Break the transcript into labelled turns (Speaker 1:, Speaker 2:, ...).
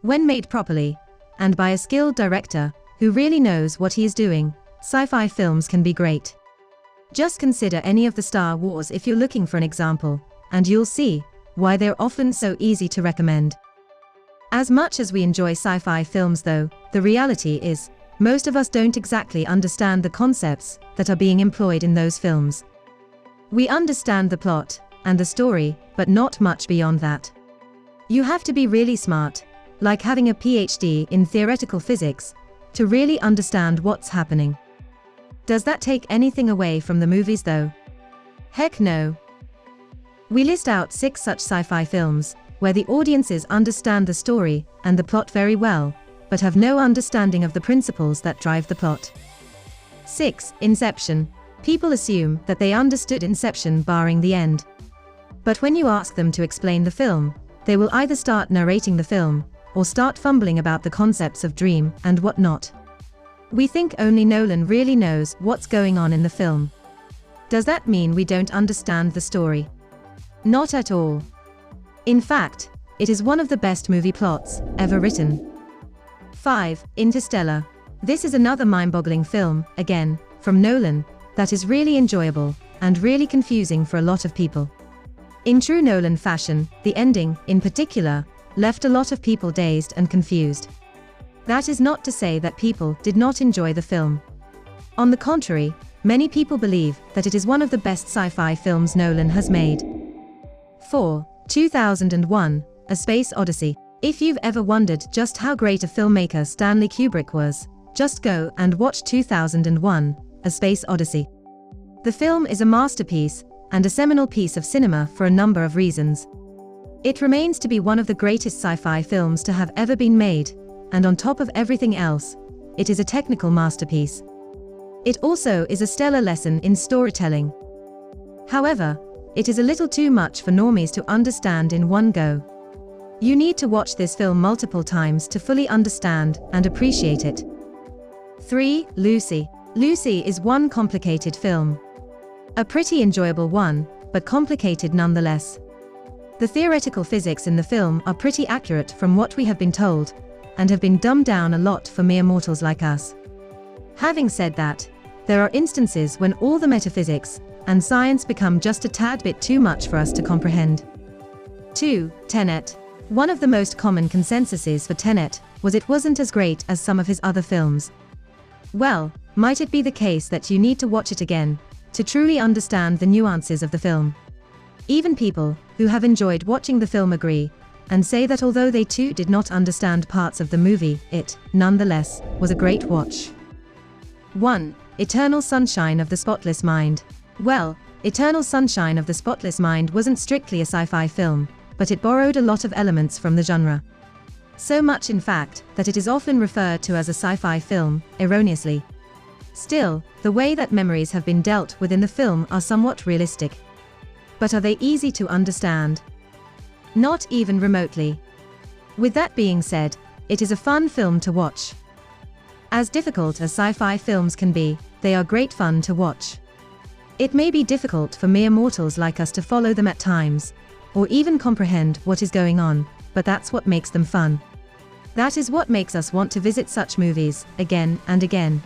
Speaker 1: When made properly, and by a skilled director who really knows what he is doing, sci-fi films can be great. Just consider any of the Star Wars if you're looking for an example, and you'll see why they're often so easy to recommend. As much as we enjoy sci-fi films though, the reality is, most of us don't exactly understand the concepts that are being employed in those films. We understand the plot and the story, but not much beyond that. You have to be really smart, like having a PhD in theoretical physics, to really understand what's happening. Does that take anything away from the movies though? Heck no. We list out 6 such sci-fi films, where the audiences understand the story and the plot very well, but have no understanding of the principles that drive the plot. 6. Inception. People assume that they understood Inception barring the end. But when you ask them to explain the film, they will either start narrating the film, or start fumbling about the concepts of dream and whatnot. We think only Nolan really knows what's going on in the film. Does that mean we don't understand the story? Not at all. In fact, it is one of the best movie plots ever written. 5. Interstellar. This is another mind-boggling film, again, from Nolan, that is really enjoyable, and really confusing for a lot of people. In true Nolan fashion, the ending, in particular, left a lot of people dazed and confused. That is not to say that people did not enjoy the film. On the contrary, many people believe that it is one of the best sci-fi films Nolan has made. 4. 2001, A Space Odyssey. If you've ever wondered just how great a filmmaker Stanley Kubrick was, just go and watch 2001, A Space Odyssey. The film is a masterpiece, and a seminal piece of cinema for a number of reasons. It remains to be one of the greatest sci-fi films to have ever been made, and on top of everything else, it is a technical masterpiece. It also is a stellar lesson in storytelling. However, it is a little too much for normies to understand in one go. You need to watch this film multiple times to fully understand and appreciate it. 3. Lucy. Lucy is one complicated film. A pretty enjoyable one, but complicated nonetheless. The theoretical physics in the film are pretty accurate from what we have been told, and have been dumbed down a lot for mere mortals like us. Having said that, there are instances when all the metaphysics and science become just a tad bit too much for us to comprehend. 2. Tenet. One of the most common consensuses for Tenet was it wasn't as great as some of his other films. Well, might it be the case that you need to watch it again to truly understand the nuances of the film? Even people who have enjoyed watching the film agree, and say that although they too did not understand parts of the movie, it, nonetheless, was a great watch. 1. Eternal Sunshine of the Spotless Mind. Well, Eternal Sunshine of the Spotless Mind wasn't strictly a sci-fi film, but it borrowed a lot of elements from the genre. So much in fact, that it is often referred to as a sci-fi film, erroneously. Still, the way that memories have been dealt with in the film are somewhat realistic. But are they easy to understand? Not even remotely. With that being said, it is a fun film to watch. As difficult as sci-fi films can be, they are great fun to watch. It may be difficult for mere mortals like us to follow them at times, or even comprehend what is going on, but that's what makes them fun. That is what makes us want to visit such movies, again and again.